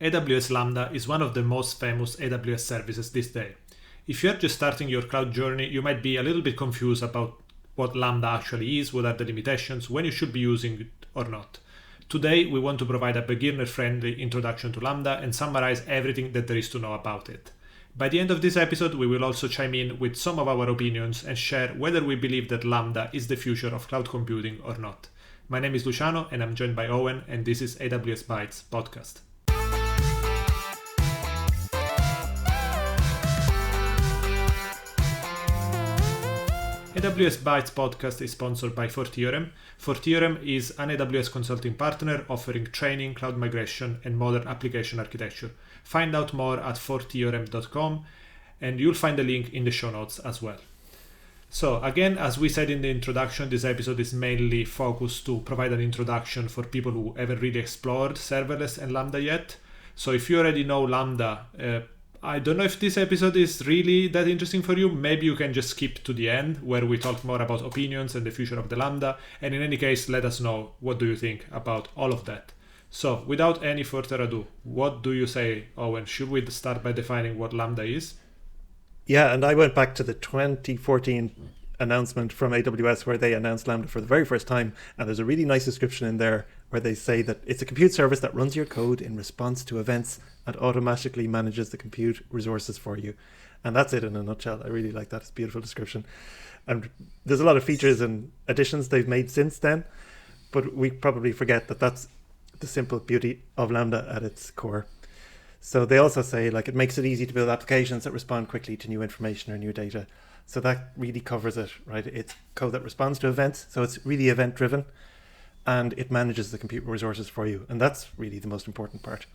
AWS Lambda is one of the most famous AWS services this day. If you're just starting your cloud journey, you might be a little bit confused about what Lambda actually is, what are the limitations, when you should be using it or not. Today, we want to provide a beginner-friendly introduction to Lambda and summarize everything that there is to know about it. By the end of this episode, we will also chime in with some of our opinions and share whether we believe that Lambda is the future of cloud computing or not. My name is Luciano and I'm joined by Owen, and this is AWS Bytes podcast. AWS Bytes podcast is sponsored by Fortheorem. Fortheorem is an AWS consulting partner offering training, cloud migration, and modern application architecture. Find out more at fortheorem.com, and you'll find the link in the show notes as well. So again, as we said in the introduction, this episode is mainly focused to provide an introduction for people who haven't really explored serverless and Lambda yet. So if you already know Lambda, I don't know if this episode is really that interesting for you. Maybe you can just skip to the end where we talk more about opinions and the future of the Lambda. And in any case, let us know what do you think about all of that. So without any further ado, what do you say, Owen? Should we start by defining what Lambda is? Yeah, and I went back to the 2014 announcement from AWS where they announced Lambda for the very first time. And there's a really nice description in there where they say that it's a compute service that runs your code in response to events and automatically manages the compute resources for you. And that's it in a nutshell. I really like that. It's a beautiful description. And there's a lot of features and additions they've made since then, but we probably forget that that's the simple beauty of Lambda at its core. So they also say it makes it easy to build applications that respond quickly to new information or new data. So that really covers it, right? It's code that responds to events. So it's really event driven, and it manages the compute resources for you. And that's really the most important part.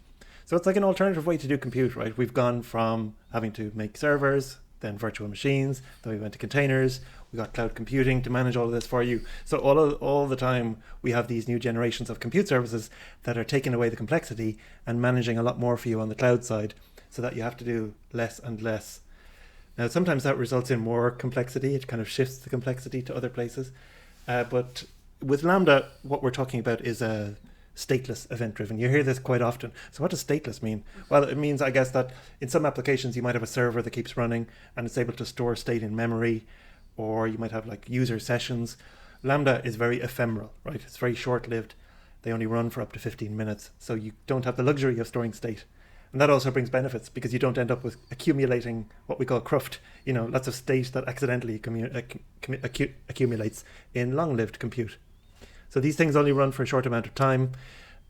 So it's like an alternative way to do compute, right? We've gone from having to make servers, then virtual machines, then we went to containers, we got cloud computing to manage all of this for you. So all the time we have these new generations of compute services that are taking away the complexity and managing a lot more for you on the cloud side, so that you have to do less and less. Now, sometimes that results in more complexity. It kind of shifts the complexity to other places. But with Lambda, what we're talking about is stateless event-driven. You hear this quite often. So what does stateless mean? Well, it means, I guess, that in some applications, you might have a server that keeps running and it's able to store state in memory, or you might have user sessions. Lambda is very ephemeral, right? It's very short-lived. They only run for up to 15 minutes. So you don't have the luxury of storing state. And that also brings benefits because you don't end up with accumulating what we call cruft, lots of state that accidentally accumulates in long-lived compute. So these things only run for a short amount of time.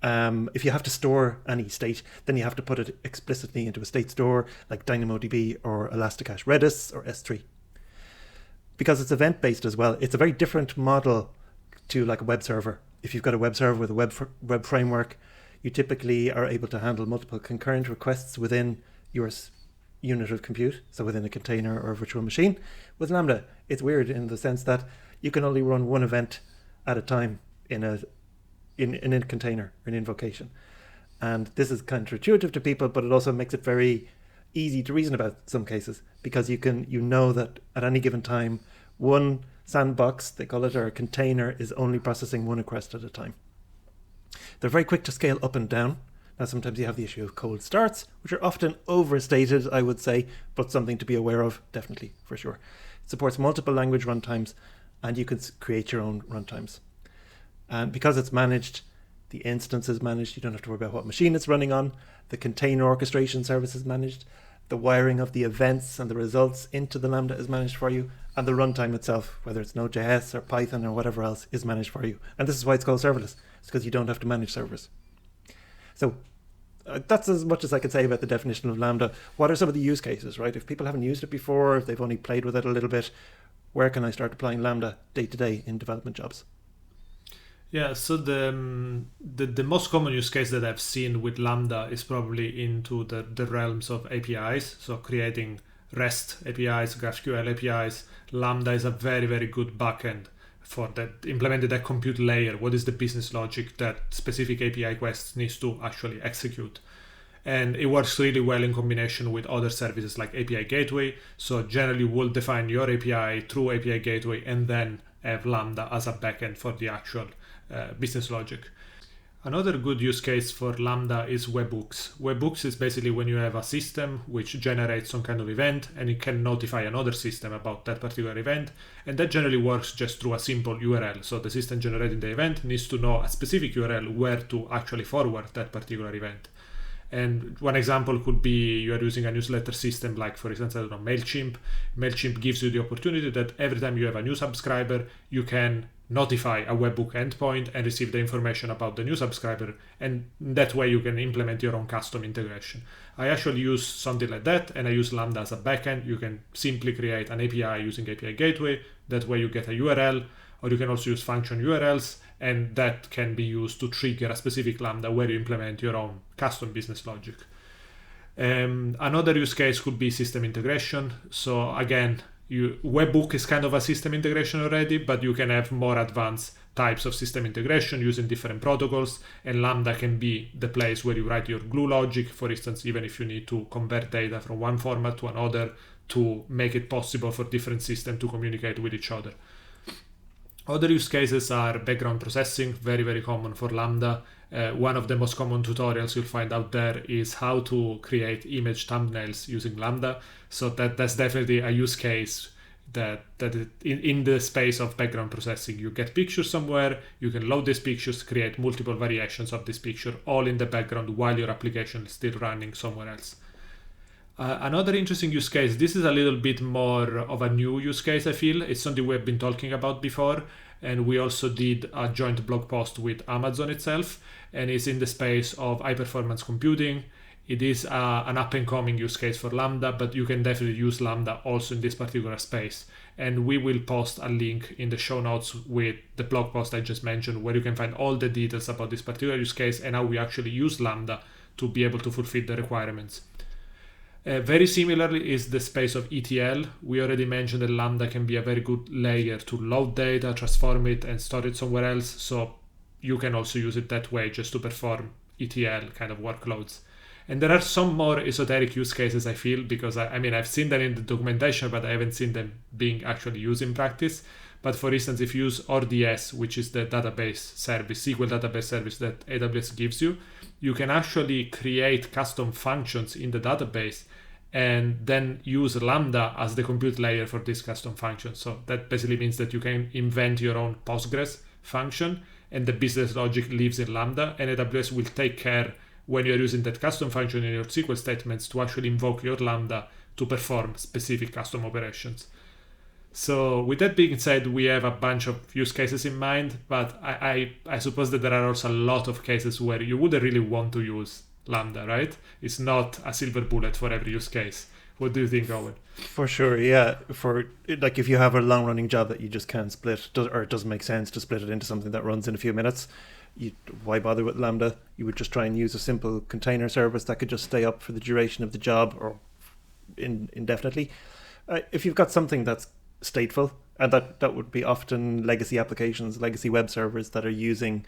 If you have to store any state, then you have to put it explicitly into a state store like DynamoDB or Elasticache Redis or S3. Because it's event-based as well, it's a very different model to a web server. If you've got a web server with a web framework, you typically are able to handle multiple concurrent requests within your unit of compute, so within a container or a virtual machine. With Lambda, it's weird in the sense that you can only run one event at a time in a container, an invocation. And this is counterintuitive to people, but it also makes it very easy to reason about some cases, because you know that at any given time, one sandbox, they call it, or a container, is only processing one request at a time. They're very quick to scale up and down. Now, sometimes you have the issue of cold starts, which are often overstated, I would say, but something to be aware of, definitely, for sure. It supports multiple language runtimes, and you can create your own runtimes. And because it's managed, the instance is managed. You don't have to worry about what machine it's running on. The container orchestration service is managed. The wiring of the events and the results into the Lambda is managed for you. And the runtime itself, whether it's Node.js or Python or whatever else, is managed for you. And this is why it's called serverless. It's because you don't have to manage servers. So that's as much as I can say about the definition of Lambda. What are some of the use cases, right? If people haven't used it before, if they've only played with it a little bit, where can I start applying Lambda day to day in development jobs? Yeah, so the most common use case that I've seen with Lambda is probably into the realms of APIs. So creating REST APIs, GraphQL APIs. Lambda is a very, very good backend for that, implemented that compute layer. What is the business logic that specific API request needs to actually execute? And it works really well in combination with other services like API Gateway. So generally we'll define your API through API Gateway and then have Lambda as a backend for the actual business logic. Another good use case for Lambda is webhooks. Webhooks is basically when you have a system which generates some kind of event and it can notify another system about that particular event. And that generally works just through a simple URL. So the system generating the event needs to know a specific URL where to actually forward that particular event. And one example could be you are using a newsletter system like, for instance, I don't know, MailChimp. MailChimp gives you the opportunity that every time you have a new subscriber, you can notify a webhook endpoint and receive the information about the new subscriber, and that way you can implement your own custom integration. I actually use something like that, and I use Lambda as a backend. You can simply create an API using API Gateway. That way you get a URL, or you can also use function URLs, and that can be used to trigger a specific Lambda where you implement your own custom business logic. Another use case could be system integration. So again, webhook is kind of a system integration already, but you can have more advanced types of system integration using different protocols, and Lambda can be the place where you write your glue logic, for instance, even if you need to convert data from one format to another to make it possible for different systems to communicate with each other. Other use cases are background processing, very, very common for Lambda. One of the most common tutorials you'll find out there is how to create image thumbnails using Lambda. So that's definitely a use case that in the space of background processing. You get pictures somewhere, you can load these pictures, create multiple variations of this picture, all in the background while your application is still running somewhere else. Another interesting use case, this is a little bit more of a new use case, I feel. It's something we've been talking about before, and we also did a joint blog post with Amazon itself, and it's in the space of high-performance computing. It is an up-and-coming use case for Lambda, but you can definitely use Lambda also in this particular space. And we will post a link in the show notes with the blog post I just mentioned, where you can find all the details about this particular use case and how we actually use Lambda to be able to fulfill the requirements. Very similarly is the space of ETL. We already mentioned that Lambda can be a very good layer to load data, transform it, and store it somewhere else. So you can also use it that way just to perform ETL kind of workloads. And there are some more esoteric use cases, I feel, because I've seen them in the documentation, but I haven't seen them being actually used in practice. But for instance, if you use RDS, which is the database service, SQL database service that AWS gives you, you can actually create custom functions in the database and then use Lambda as the compute layer for this custom function. So that basically means that you can invent your own Postgres function, and the business logic lives in Lambda, and AWS will take care when you're using that custom function in your SQL statements to actually invoke your Lambda to perform specific custom operations. So with that being said, we have a bunch of use cases in mind, but I suppose that there are also a lot of cases where you wouldn't really want to use Lambda, right? It's not a silver bullet for every use case. What do you think, Owen? For sure, yeah. For like, if you have a long-running job that you just can't split, or it doesn't make sense to split it into something that runs in a few minutes, why bother with Lambda? You would just try and use a simple container service that could just stay up for the duration of the job or indefinitely. If you've got something that's stateful, and that would be often legacy applications, legacy web servers that are using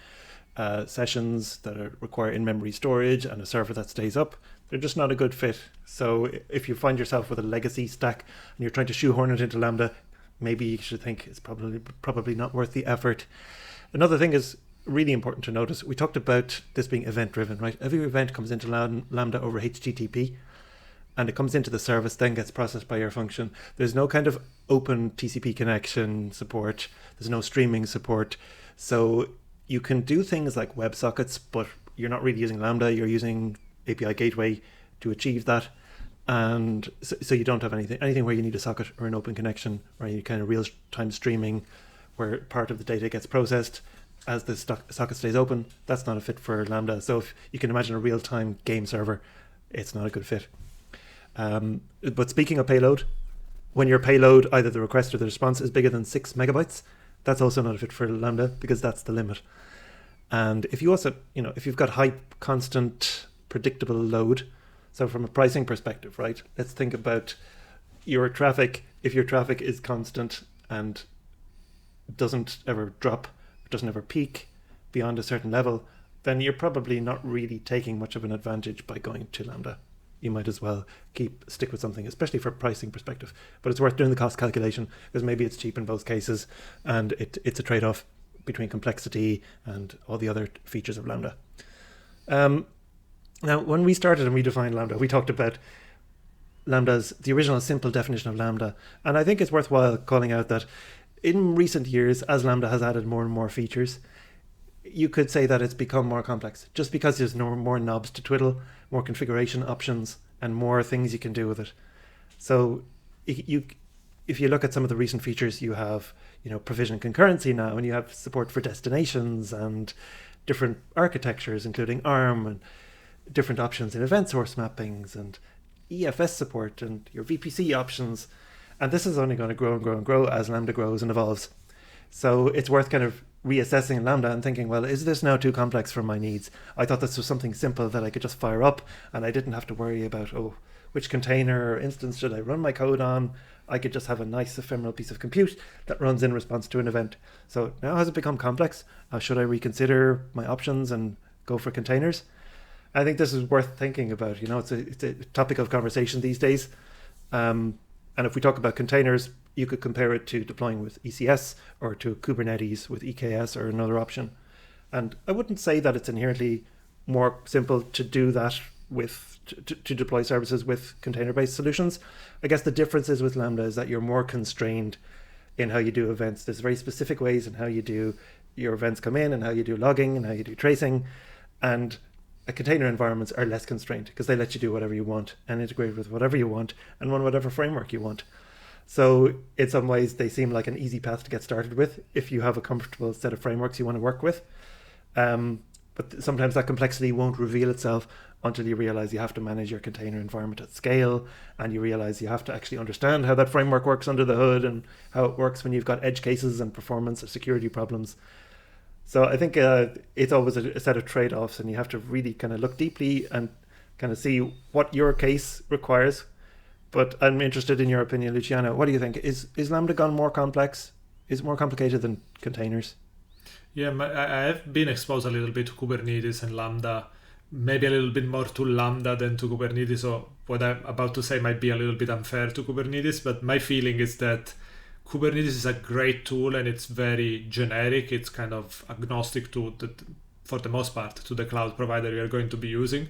sessions that require in-memory storage and a server that stays up, they're just not a good fit. So if you find yourself with a legacy stack and you're trying to shoehorn it into Lambda, maybe you should think it's probably not worth the effort. Another thing is really important to notice. We talked about this being event-driven, right? Every event comes into Lambda over HTTP, and it comes into the service, then gets processed by your function. There's no kind of open TCP connection support. There's no streaming support. So you can do things like WebSockets, but you're not really using Lambda. You're using API Gateway to achieve that. And so you don't have anything where you need a socket or an open connection, or any kind of real-time streaming where part of the data gets processed as the socket stays open. That's not a fit for Lambda. So if you can imagine a real-time game server, it's not a good fit. But speaking of payload, when your payload, either the request or the response, is bigger than 6 megabytes, that's also not a fit for Lambda, because that's the limit. And if you also, if you've got high, constant, predictable load, so from a pricing perspective, right, let's think about your traffic. If your traffic is constant and doesn't ever drop, doesn't ever peak beyond a certain level, then you're probably not really taking much of an advantage by going to Lambda. You might as well stick with something, especially for pricing perspective. But it's worth doing the cost calculation, because maybe it's cheap in both cases, and it's a trade-off between complexity and all the other features of Lambda. Now, when we started and we defined Lambda, we talked about Lambda's, the original simple definition of Lambda. And I think it's worthwhile calling out that in recent years, as Lambda has added more and more features, you could say that it's become more complex just because there's more knobs to twiddle, more configuration options, and more things you can do with it. So if you look at some of the recent features, you have, provision concurrency now, and you have support for destinations and different architectures, including ARM, and different options in event source mappings and EFS support and your VPC options. And this is only going to grow and grow and grow as Lambda grows and evolves. So it's worth kind of reassessing Lambda and thinking, well, is this now too complex for my needs? I thought this was something simple that I could just fire up and I didn't have to worry about, which container or instance should I run my code on? I could just have a nice ephemeral piece of compute that runs in response to an event. So now has it become complex? Should I reconsider my options and go for containers? I think this is worth thinking about. It's a topic of conversation these days. And if we talk about containers, you could compare it to deploying with ECS or to Kubernetes with EKS or another option. And I wouldn't say that it's inherently more simple to do that to deploy services with container-based solutions. I guess the difference is with Lambda is that you're more constrained in how you do events. There's very specific ways in how you do your events come in and how you do logging and how you do tracing. And container environments are less constrained because they let you do whatever you want and integrate with whatever you want and run whatever framework you want. So in some ways, they seem like an easy path to get started with if you have a comfortable set of frameworks you want to work with. But sometimes that complexity won't reveal itself until you realize you have to manage your container environment at scale, and you realize you have to actually understand how that framework works under the hood and how it works when you've got edge cases and performance or security problems. So I think it's always a set of trade-offs, and you have to really kind of look deeply and kind of see what your case requires. But I'm interested in your opinion, Luciano. What do you think? Is Lambda gone more complex? Is it more complicated than containers? Yeah, I have been exposed a little bit to Kubernetes and Lambda, maybe a little bit more to Lambda than to Kubernetes. So what I'm about to say might be a little bit unfair to Kubernetes, but my feeling is that Kubernetes is a great tool and it's very generic. It's kind of agnostic to for the most part, to the cloud provider you're going to be using.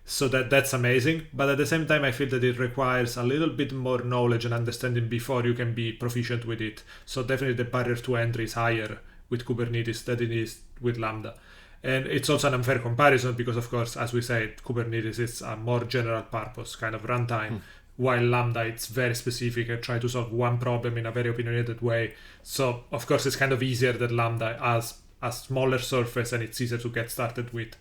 So that's amazing. But at the same time, I feel that it requires a little bit more knowledge and understanding before you can be proficient with it. So definitely the barrier to entry is higher with Kubernetes than it is with Lambda. And it's also an unfair comparison because, of course, as we said, Kubernetes is a more general purpose kind of runtime, while Lambda, it's very specific and try to solve one problem in a very opinionated way. So, of course, it's kind of easier that Lambda has a smaller surface and it's easier to get started with.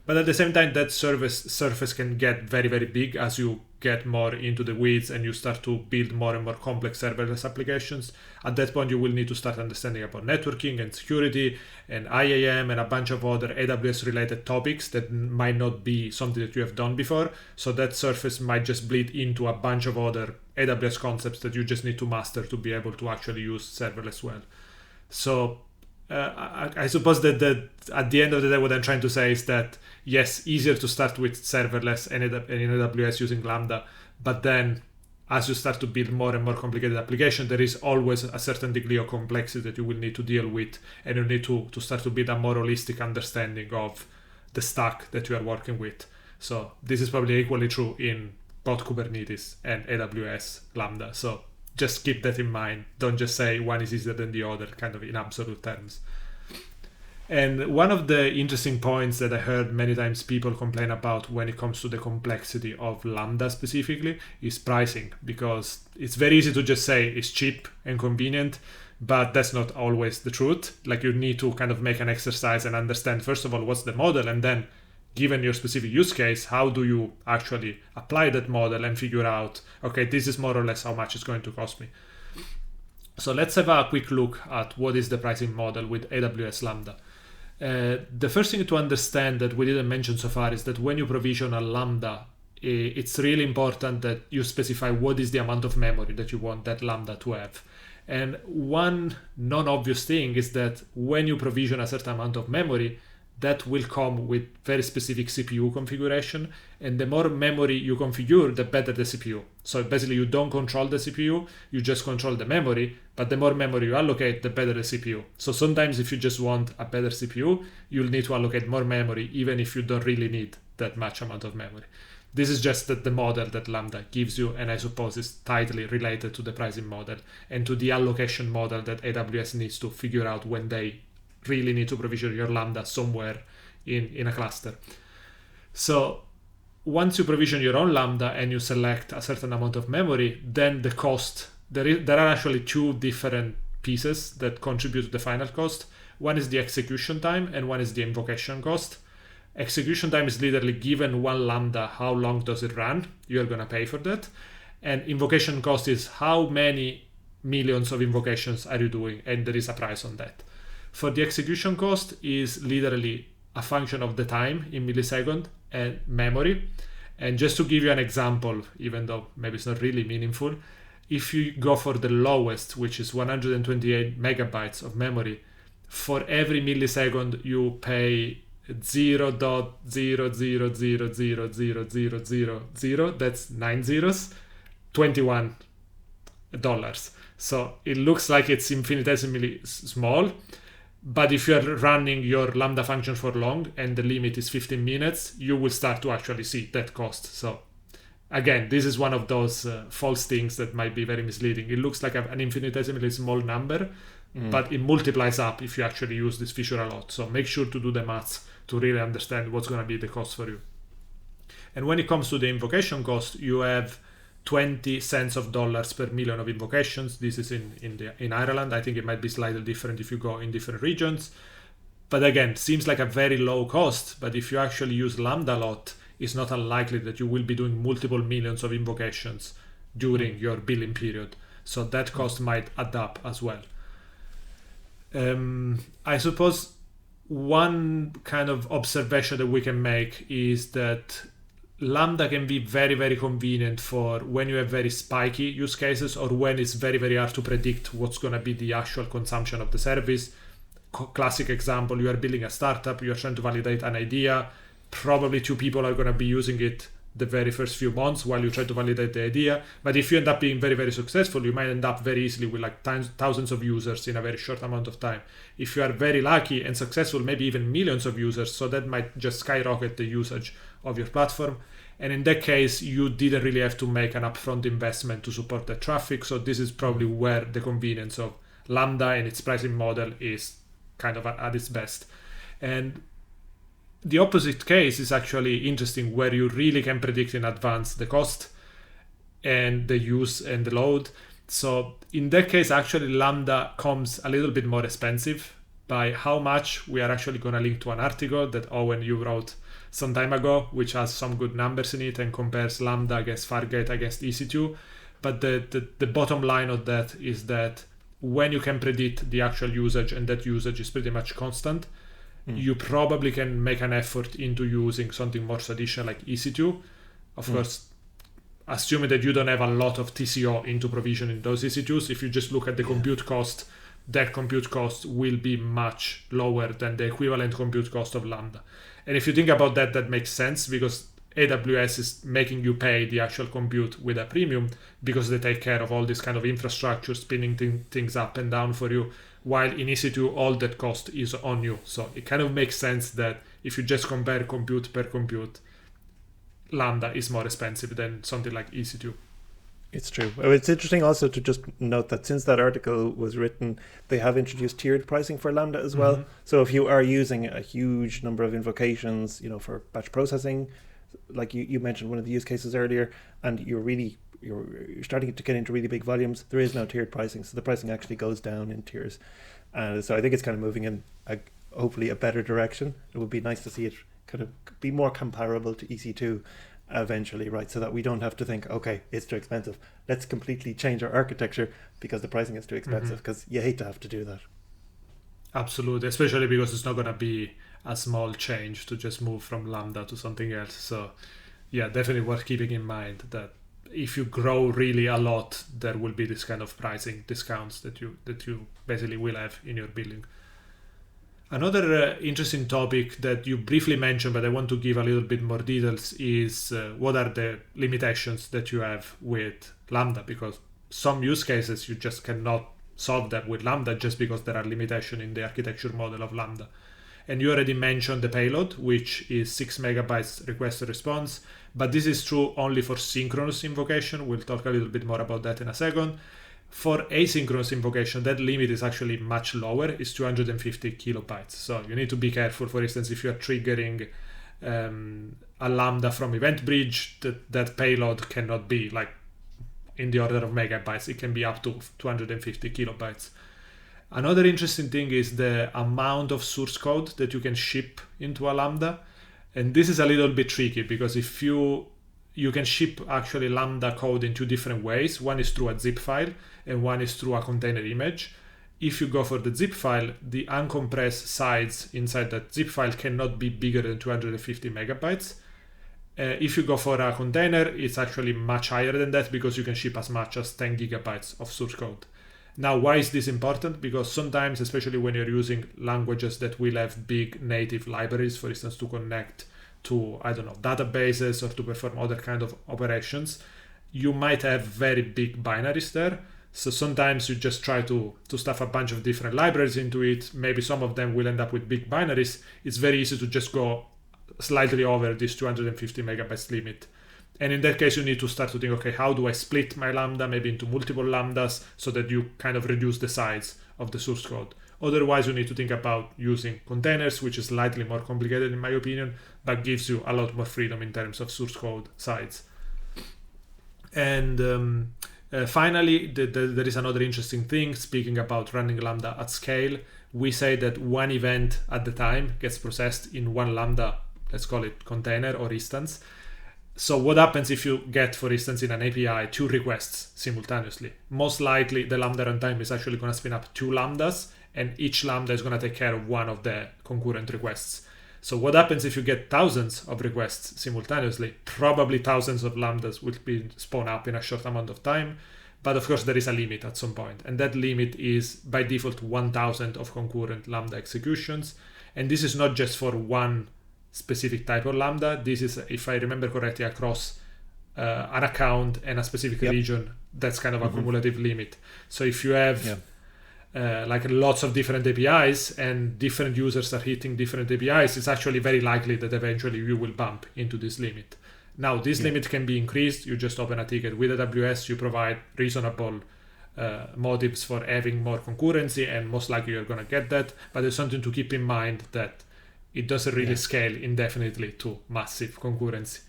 But at the same time, that surface can get very, very big as you get more into the weeds and you start to build more and more complex serverless applications. At that point, you will need to start understanding about networking and security and IAM and a bunch of other AWS-related topics that might not be something that you have done before. So that surface might just bleed into a bunch of other AWS concepts that you just need to master to be able to actually use serverless well. So I suppose that at the end of the day, what I'm trying to say is that, yes, easier to start with serverless and in AWS using Lambda, but then as you start to build more and more complicated application, there is always a certain degree of complexity that you will need to deal with, and you need to start to build a more holistic understanding of the stack that you are working with. So this is probably equally true in both Kubernetes and AWS Lambda. So just keep that in mind. Don't just say one is easier than the other, kind of in absolute terms. And one of the interesting points that I heard many times people complain about when it comes to the complexity of Lambda specifically is pricing, because it's very easy to just say it's cheap and convenient, but that's not always the truth. Like, you need to kind of make an exercise and understand, first of all, what's the model, and then given your specific use case, how do you actually apply that model and figure out, okay, this is more or less how much it's going to cost me. So let's have a quick look at what is the pricing model with AWS Lambda. The first thing to understand that we didn't mention so far is that when you provision a Lambda, it's really important that you specify what is the amount of memory that you want that Lambda to have. And one non-obvious thing is that when you provision a certain amount of memory, that will come with very specific CPU configuration. And the more memory you configure, the better the CPU. So basically you don't control the CPU, you just control the memory, but the more memory you allocate, the better the CPU. So sometimes if you just want a better CPU, you'll need to allocate more memory, even if you don't really need that much amount of memory. This is just the model that Lambda gives you, and I suppose is tightly related to the pricing model and to the allocation model that AWS needs to figure out when they really need to provision your Lambda somewhere in a cluster. So once you provision your own Lambda and you select a certain amount of memory, then the cost, there are actually two different pieces that contribute to the final cost. One is the execution time and one is the invocation cost. Execution time is literally given one Lambda, how long does it run? You're going to pay for that. And invocation cost is how many millions of invocations are you doing, and there is a price on that. For the execution cost is literally a function of the time in millisecond and memory. And just to give you an example, even though maybe it's not really meaningful, if you go for the lowest, which is 128 megabytes of memory, for every millisecond you pay 0.0000000, that's 9 zeros, $21. So it looks like it's infinitesimally small, but if you're running your Lambda function for long and the limit is 15 minutes, you will start to actually see that cost. So again, this is one of those false things that might be very misleading. It looks like an infinitesimally small number, but it multiplies up if you actually use this feature a lot. So make sure to do the maths to really understand what's going to be the cost for you. And when it comes to the invocation cost, you have 20 cents of dollars per million of invocations. This is in Ireland. I think it might be slightly different if you go in different regions. But again, seems like a very low cost. But if you actually use Lambda a lot, it's not unlikely that you will be doing multiple millions of invocations during your billing period. So that cost might add up as well. I suppose one kind of observation that we can make is that Lambda can be very, very convenient for when you have very spiky use cases or when it's very, very hard to predict what's going to be the actual consumption of the service. Classic example, you are building a startup, you're trying to validate an idea. Probably two people are going to be using it the very first few months while you try to validate the idea. But if you end up being very, very successful, you might end up very easily with like thousands of users in a very short amount of time. If you are very lucky and successful, maybe even millions of users. So that might just skyrocket the usage of your platform. And in that case, you didn't really have to make an upfront investment to support the traffic. So this is probably where the convenience of Lambda and its pricing model is kind of at its best. And the opposite case is actually interesting, where you really can predict in advance the cost and the use and the load. So in that case, actually Lambda comes a little bit more expensive. By how much, we are actually going to link to an article that Owen, you wrote some time ago, which has some good numbers in it and compares Lambda against Fargate against EC2. But the bottom line of that is that when you can predict the actual usage and that usage is pretty much constant, you probably can make an effort into using something more traditional like EC2. Of course, assuming that you don't have a lot of TCO into provisioning those EC2s, if you just look at the compute cost, that compute cost will be much lower than the equivalent compute cost of Lambda. And if you think about that, that makes sense because AWS is making you pay the actual compute with a premium because they take care of all this kind of infrastructure, spinning things up and down for you, while in EC2, all that cost is on you. So it kind of makes sense that if you just compare compute per compute, Lambda is more expensive than something like EC2. It's true. It's interesting also to just note that since that article was written, they have introduced tiered pricing for Lambda as well. So if you are using a huge number of invocations, for batch processing, like you mentioned one of the use cases earlier, and you're starting to get into really big volumes, there is no tiered pricing. So the pricing actually goes down in tiers. So I think it's kind of moving in hopefully a better direction. It would be nice to see it kind of be more comparable to EC2 eventually, right? So that we don't have to think, okay, it's too expensive, let's completely change our architecture because the pricing is too expensive, because you hate to have to do that. Absolutely, especially because it's not going to be a small change to just move from Lambda to something else. So yeah, definitely worth keeping in mind that if you grow really a lot, there will be this kind of pricing discounts that you basically will have in your billing. Another interesting topic that you briefly mentioned, but I want to give a little bit more details, is what are the limitations that you have with Lambda? Because some use cases you just cannot solve them with Lambda just because there are limitations in the architecture model of Lambda. And you already mentioned the payload, which is 6 megabytes request response, but this is true only for synchronous invocation. We'll talk a little bit more about that in a second. For asynchronous invocation, that limit is actually much lower, it's 250 kilobytes. So you need to be careful. For instance, if you are triggering a Lambda from Event Bridge, that payload cannot be like in the order of megabytes. It can be up to 250 kilobytes. Another interesting thing is the amount of source code that you can ship into a Lambda. And this is a little bit tricky because if you can ship actually Lambda code in two different ways. One is through a zip file and one is through a container image. If you go for the zip file, the uncompressed size inside that zip file cannot be bigger than 250 megabytes. If you go for a container, it's actually much higher than that because you can ship as much as 10 gigabytes of source code. Now, why is this important? Because sometimes, especially when you're using languages that will have big native libraries, for instance, to connect to, I don't know, databases or to perform other kind of operations, you might have very big binaries there. So sometimes you just try to stuff a bunch of different libraries into it. Maybe some of them will end up with big binaries. It's very easy to just go slightly over this 250 megabytes limit. And in that case, you need to start to think, okay, how do I split my Lambda maybe into multiple Lambdas so that you kind of reduce the size of the source code. Otherwise, you need to think about using containers, which is slightly more complicated in my opinion, but gives you a lot more freedom in terms of source code size. And finally, there is another interesting thing. Speaking about running Lambda at scale, we say that one event at the time gets processed in one Lambda, let's call it container or instance. So what happens if you get, for instance, in an API, 2 requests simultaneously? Most likely the Lambda runtime is actually going to spin up 2 Lambdas, and each Lambda is going to take care of one of the concurrent requests. So what happens if you get thousands of requests simultaneously? Probably thousands of Lambdas will be spawned up in a short amount of time. But of course, there is a limit at some point. And that limit is by default 1,000 of concurrent Lambda executions. And this is not just for one specific type of Lambda. This is, if I remember correctly, across an account and a specific region. That's kind of a cumulative limit. So if you have like lots of different APIs and different users are hitting different APIs, it's actually very likely that eventually you will bump into this limit. Now, this limit can be increased. You just open a ticket with AWS. You provide reasonable motives for having more concurrency, and most likely you're going to get that. But there's something to keep in mind that it doesn't really scale indefinitely to massive concurrency.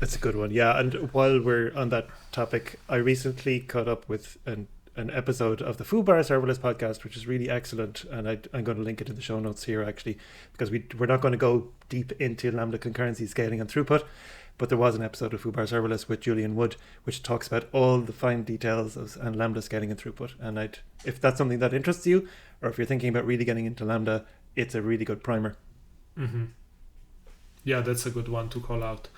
That's a good one. Yeah, and while we're on that topic, I recently caught up with an episode of the Foobar Serverless podcast, which is really excellent, and I'm going to link it in the show notes here actually, because we're not going to go deep into Lambda concurrency, scaling and throughput, but there was an episode of Foobar Serverless with Julian Wood, which talks about all the fine details and Lambda scaling and throughput. And if that's something that interests you, or if you're thinking about really getting into Lambda, it's a really good primer. Yeah, that's a good one to call out.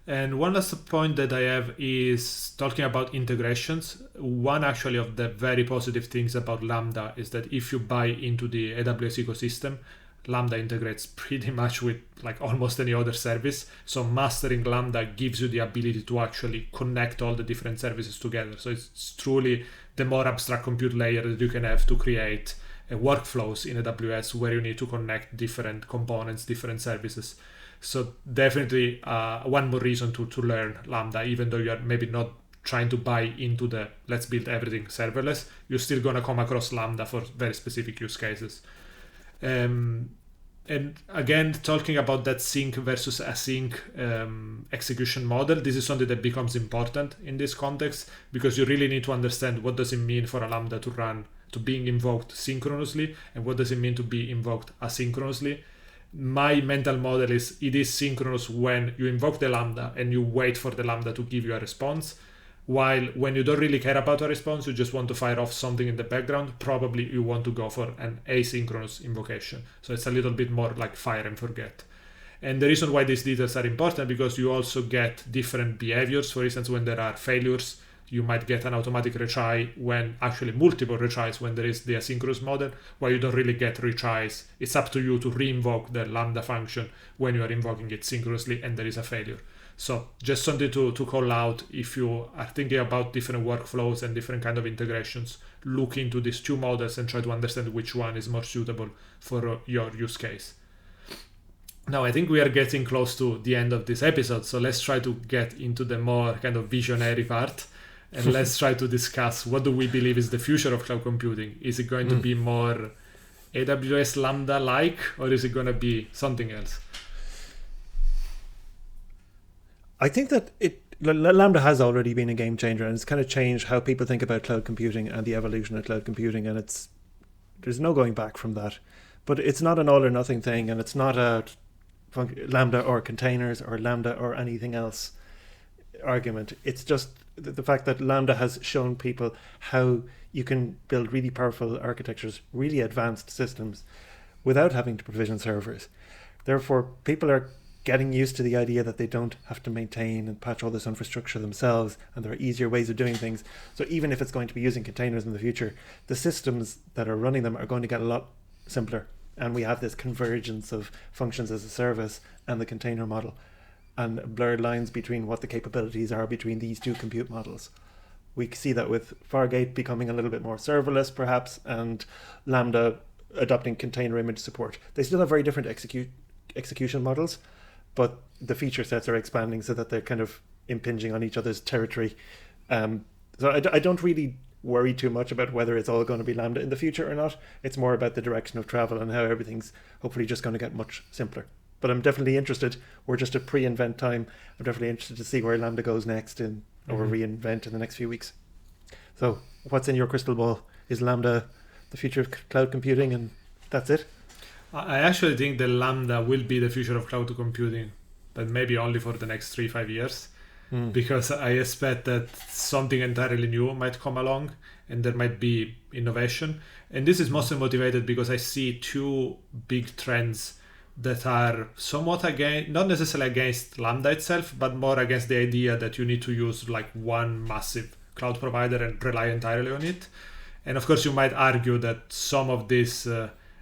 And one last point that I have is talking about integrations. One actually of the very positive things about Lambda is that if you buy into the AWS ecosystem, Lambda integrates pretty much with like almost any other service. So mastering Lambda gives you the ability to actually connect all the different services together. So it's truly the more abstract compute layer that you can have to create workflows in AWS where you need to connect different components, different services. So definitely one more reason to learn Lambda, even though you are maybe not trying to buy into the let's build everything serverless, you're still going to come across Lambda for very specific use cases. And again, talking about that sync versus async execution model, this is something that becomes important in this context, because you really need to understand what does it mean for a Lambda to being invoked synchronously, and what does it mean to be invoked asynchronously. My mental model is it is synchronous when you invoke the Lambda and you wait for the Lambda to give you a response, while when you don't really care about a response, you just want to fire off something in the background, probably you want to go for an asynchronous invocation. So it's a little bit more like fire and forget. And the reason why these details are important, because you also get different behaviors. For instance, when there are failures, you might get an automatic retry when actually multiple retries when there is the asynchronous model, where you don't really get retries. It's up to you to reinvoke the Lambda function when you are invoking it synchronously and there is a failure. So just something to call out if you are thinking about different workflows and different kind of integrations. Look into these two models and try to understand which one is more suitable for your use case. Now, I think we are getting close to the end of this episode, so let's try to get into the more kind of visionary part. And let's try to discuss, what do we believe is the future of cloud computing? Is it going to be more AWS Lambda-like, or is it going to be something else? I think that Lambda has already been a game changer, and it's kind of changed how people think about cloud computing and the evolution of cloud computing, and there's no going back from that. But it's not an all or nothing thing, and it's not a Lambda or containers or Lambda or anything else argument. It's just the fact that Lambda has shown people how you can build really powerful architectures, really advanced systems, without having to provision servers. Therefore, people are getting used to the idea that they don't have to maintain and patch all this infrastructure themselves, and there are easier ways of doing things. So even if it's going to be using containers in the future, the systems that are running them are going to get a lot simpler. And we have this convergence of functions as a service and the container model, and blurred lines between what the capabilities are between these two compute models. We see that with Fargate becoming a little bit more serverless, perhaps, and Lambda adopting container image support. They still have very different execution models, but the feature sets are expanding so that they're kind of impinging on each other's territory. So I don't really worry too much about whether it's all going to be Lambda in the future or not. It's more about the direction of travel and how everything's hopefully just going to get much simpler. But I'm definitely interested. We're just at pre-invent time. I'm definitely interested to see where Lambda goes next or reinvent in the next few weeks. So what's in your crystal ball? Is Lambda the future of cloud computing, and that's it? I actually think that Lambda will be the future of cloud computing, but maybe only for the next 3-5 years. Because I expect that something entirely new might come along and there might be innovation. And this is mostly motivated because I see two big trends that are somewhat against, not necessarily against Lambda itself, but more against the idea that you need to use like one massive cloud provider and rely entirely on it. And of course, you might argue that some of these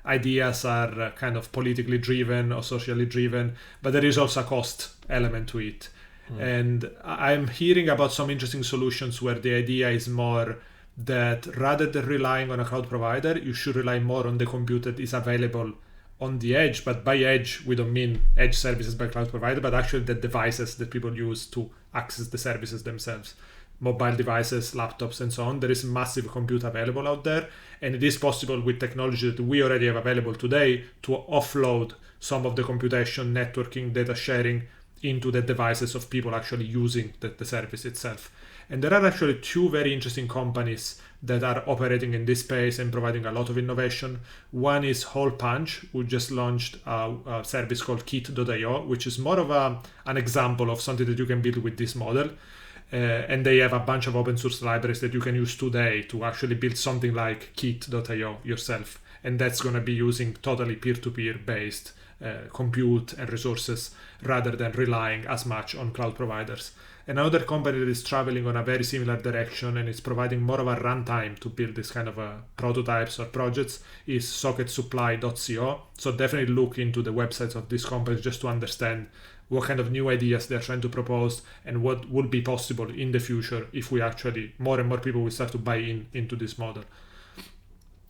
ideas are kind of politically driven or socially driven, but there is also a cost element to it. And I'm hearing about some interesting solutions where the idea is more that rather than relying on a cloud provider, you should rely more on the compute that is available on the edge. But by edge, we don't mean edge services by cloud provider, but actually the devices that people use to access the services themselves. Mobile devices, laptops, and so on. There is massive compute available out there. And it is possible with technology that we already have available today to offload some of the computation, networking, data sharing into the devices of people actually using the service itself. And there are actually two very interesting companies that are operating in this space and providing a lot of innovation. One is Hole Punch, who just launched a service called Kit.io, which is more of an example of something that you can build with this model. And they have a bunch of open source libraries that you can use today to actually build something like Kit.io yourself. And that's going to be using totally peer-to-peer based compute and resources rather than relying as much on cloud providers. Another company that is traveling on a very similar direction and is providing more of a runtime to build this kind of prototypes or projects is socketsupply.co. So definitely look into the websites of these companies just to understand what kind of new ideas they're trying to propose and what would be possible in the future if we actually, more and more people will start to buy into this model.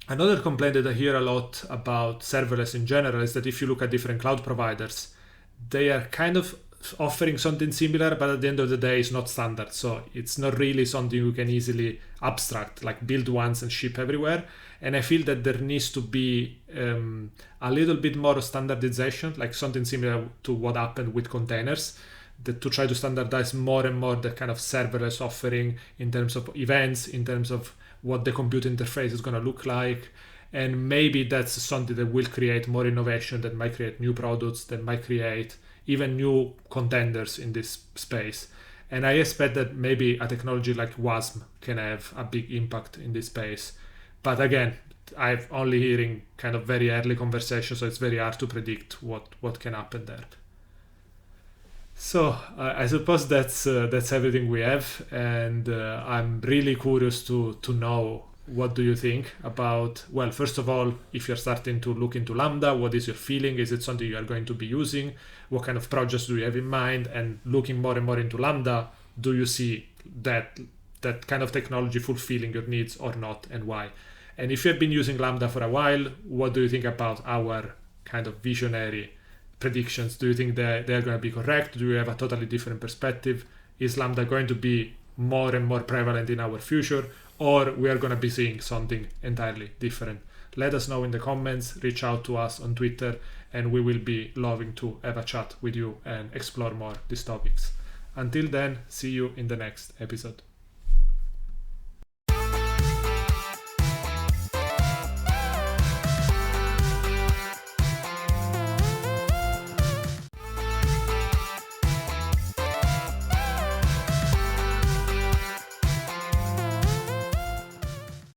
Another complaint that I hear a lot about serverless in general is that if you look at different cloud providers, they are kind of offering something similar, but at the end of the day, it's not standard. So it's not really something you can easily abstract, like build once and ship everywhere. And I feel that there needs to be a little bit more standardization, like something similar to what happened with containers, that to try to standardize more and more the kind of serverless offering in terms of events, in terms of what the compute interface is going to look like. And maybe that's something that will create more innovation, that might create new products, that might create even new contenders in this space. And I expect that maybe a technology like WASM can have a big impact in this space. But again, I'm only hearing kind of very early conversations, so it's very hard to predict what can happen there. So I suppose that's everything we have, and I'm really curious to know what do you think about. Well, first of all, if you're starting to look into Lambda, what is your feeling? Is it something you are going to be using? What kind of projects do you have in mind? And looking more and more into Lambda, do you see that kind of technology fulfilling your needs or not, and why? And if you have been using Lambda for a while, what do you think about our kind of visionary predictions? Do you think they're going to be correct? Do you have a totally different perspective? Is Lambda going to be more and more prevalent in our future, or we are going to be seeing something entirely different? Let us know in the comments, reach out to us on Twitter, and we will be loving to have a chat with you and explore more these topics. Until then, see you in the next episode.